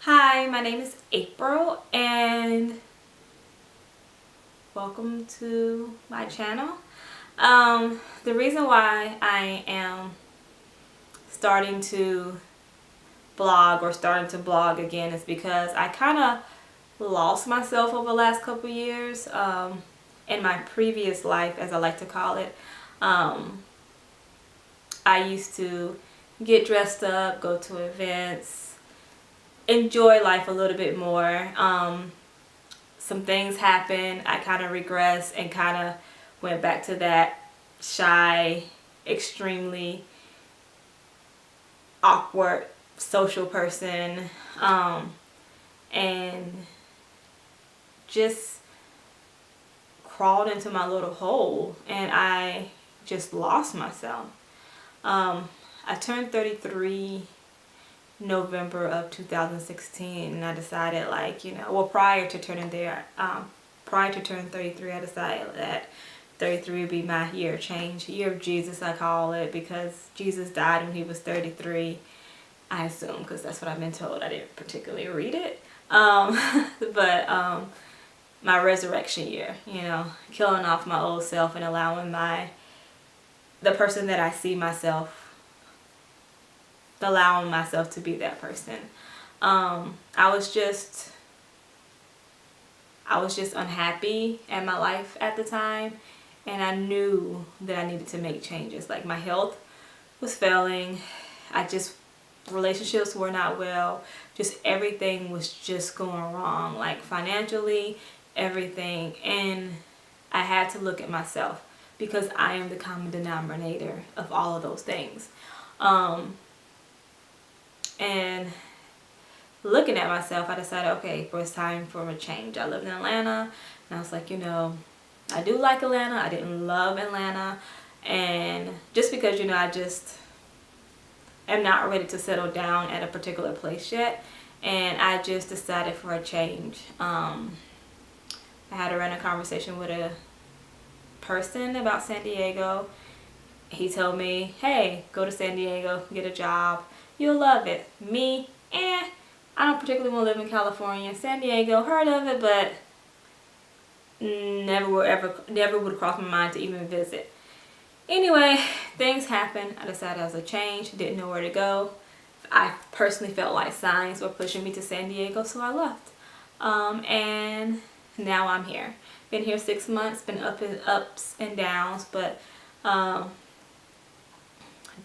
Hi, my name is April and welcome to my channel. The reason why I am starting to blog again is because I kind of lost myself over the last couple years in my previous life, as I like to call it. I used to get dressed up, go to events, enjoy life a little bit more. Some things happened. I kind of regressed and kind of went back to that shy, extremely awkward social person, and just crawled into my little hole, and I just lost myself. I turned 33 November of 2016, and I decided, prior to turning 33, I decided that 33 would be my year of change, year of Jesus, I call it, because Jesus died when he was 33. I assume, because that's what I've been told. I didn't particularly read it, but my resurrection year, killing off my old self and allowing the person that I see myself, allowing myself to be that person. I was just unhappy at my life at the time, and I knew that I needed to make changes. Like, my health was failing. Relationships were not well. Just everything was just going wrong, like financially, everything. And I had to look at myself, because I am the common denominator of all of those things. And looking at myself, I decided, okay, it's time for a change. I lived in Atlanta, and I was like, I do like Atlanta. I didn't love Atlanta. And just because, I just am not ready to settle down at a particular place yet. And I just decided for a change. I had a random conversation with a person about San Diego. He told me, hey, go to San Diego, get a job. You'll love it. Me, I don't particularly want to live in California. San Diego, heard of it, but never would cross my mind to even visit. Anyway, things happened. I decided I was a change, didn't know where to go. I personally felt like signs were pushing me to San Diego, so I left. And now I'm here. Been here 6 months, been ups and downs, but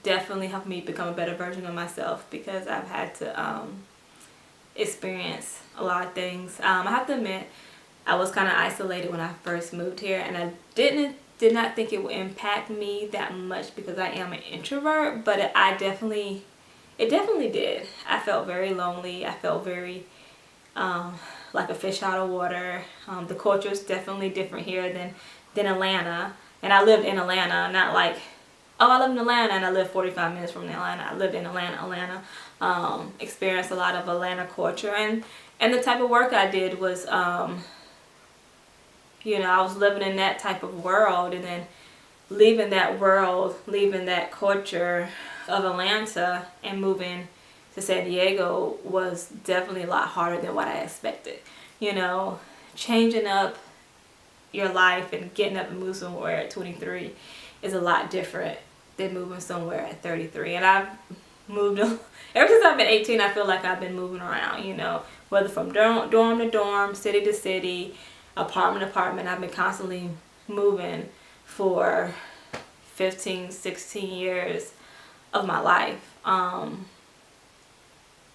definitely helped me become a better version of myself, because I've had to experience a lot of things. I have to admit, I was kind of isolated when I first moved here, and I did not think it would impact me that much because I am an introvert, but it definitely did. I felt very lonely. I felt very like a fish out of water. The culture is definitely different here than Atlanta, and I lived in Atlanta, not like, I lived in Atlanta and I lived 45 minutes from Atlanta. I lived in Atlanta. Experienced a lot of Atlanta culture, and the type of work I did was, I was living in that type of world, and then leaving that world, leaving that culture of Atlanta and moving to San Diego was definitely a lot harder than what I expected. Changing up your life and getting up and moving somewhere at 23 is a lot different than moving somewhere at 33. And I've moved ever since I've been 18. I feel like I've been moving around, whether from dorm to dorm, city to city, apartment to apartment. I've been constantly moving for 15, 16 years of my life. And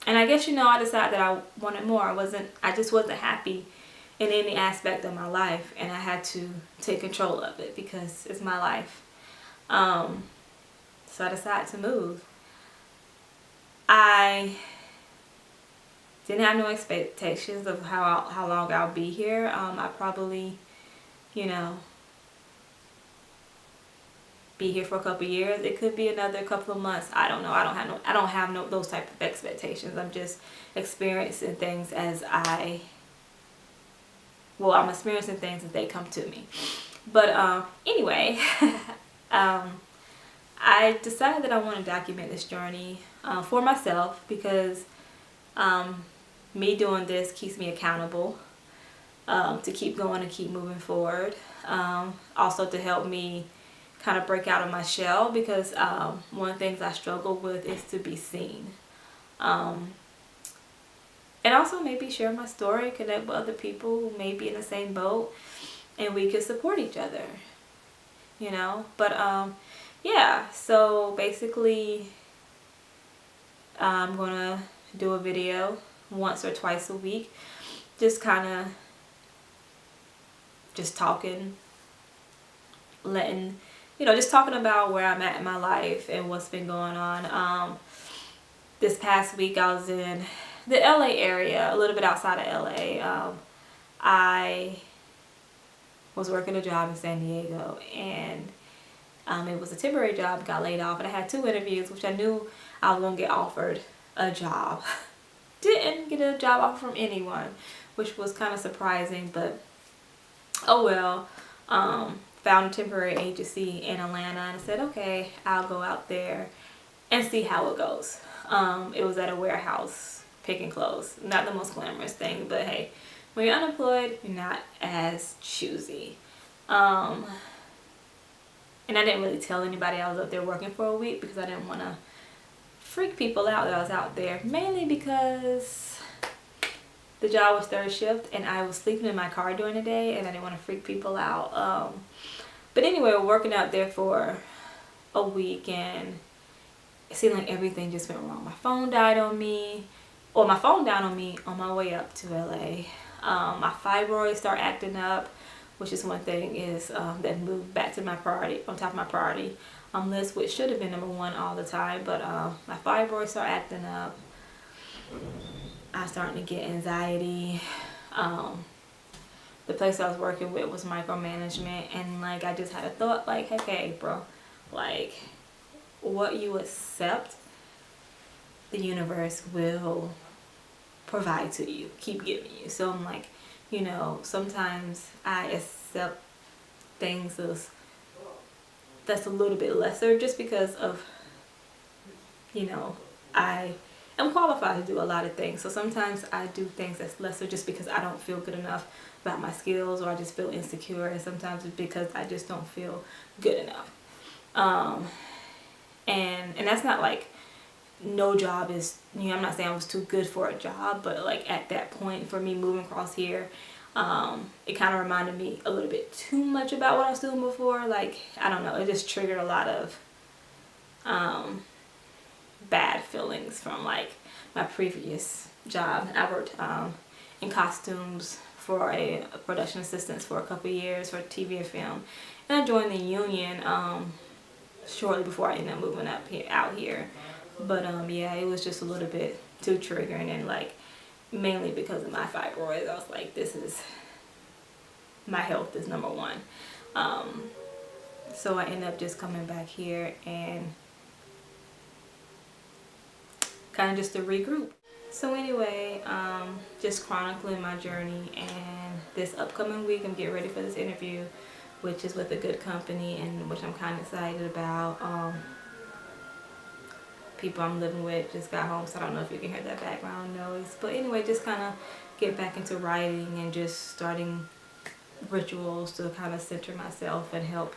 I guess, I decided that I wanted more. I just wasn't happy in any aspect of my life, and I had to take control of it because it's my life. So I decided to move. I didn't have no expectations of how long I'll be here. I probably, be here for a couple years. It could be another couple of months. I don't know. I don't have those type of expectations. I'm just experiencing things I'm experiencing things as they come to me. But anyway, I decided that I want to document this journey for myself, because me doing this keeps me accountable to keep going and keep moving forward. Also to help me kind of break out of my shell, because one of the things I struggle with is to be seen. And also maybe share my story, connect with other people who may be in the same boat, and we can support each other, you know. But yeah, so basically I'm gonna do a video once or twice a week, just kind of just talking, letting, you know, just talking about where I'm at in my life and what's been going on. This past week I was in the LA area, a little bit outside of LA. I was working a job in San Diego, and it was a temporary job, got laid off, and I had 2 interviews, which I knew I was going to get offered a job. Didn't get a job offer from anyone, which was kind of surprising, but oh well. Found a temporary agency in Atlanta, and I said, okay, I'll go out there and see how it goes. It was at a warehouse picking clothes. Not the most glamorous thing, but hey, when you're unemployed, you're not as choosy. And I didn't really tell anybody I was up there working for a week, because I didn't want to freak people out that I was out there, mainly because the job was 3rd shift and I was sleeping in my car during the day, and I didn't want to freak people out. But anyway, we're working out there for a week, and it seemed like everything just went wrong. My phone died on me. Well, my phone died on me on my way up to LA. My fibroids start acting up, which is one thing is that moved back to my priority, on top of my priority list, which should have been number 1 all the time. But my fibroids start acting up. I'm starting to get anxiety. The place I was working with was micromanagement, and like I just had a thought like, okay, bro, like what you accept, the universe will provide to you, keep giving you. So I'm like, you know, sometimes I accept things that's a little bit lesser, just because of, you know, I am qualified to do a lot of things. So sometimes I do things that's lesser just because I don't feel good enough about my skills, or I just feel insecure, and sometimes it's because I just don't feel good enough. And that's not like no job is, you know, I'm not saying I was too good for a job, but like at that point for me moving across here, it kind of reminded me a little bit too much about what I was doing before. Like, I don't know, it just triggered a lot of bad feelings from like my previous job. I worked in costumes for a production assistant for a couple of years for TV and film, and I joined the union shortly before I ended up moving out here. But yeah, it was just a little bit too triggering, and like mainly because of my fibroids, I was like, this is, my health is number 1. So I ended up just coming back here and kind of just to regroup. So anyway, just chronicling my journey, and this upcoming week I'm getting ready for this interview, which is with a good company, and which I'm kind of excited about. People I'm living with just got home, so I don't know if you can hear that background noise. But anyway, just kind of get back into writing and just starting rituals to kind of center myself and help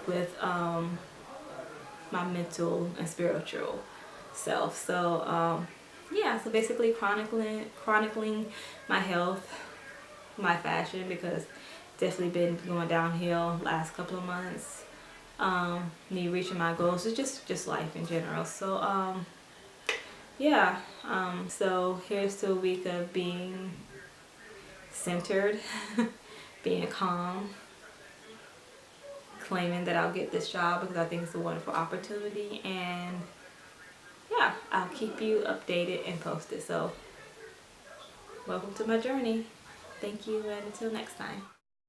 with my mental and spiritual self. So yeah, so basically chronicling my health, my fashion, because definitely been going downhill last couple of months. Me reaching my goals, it's just life in general. So yeah, so here's to a week of being centered, being calm, claiming that I'll get this job because I think it's a wonderful opportunity, and yeah, I'll keep you updated and posted. So welcome to my journey. Thank you, and until next time.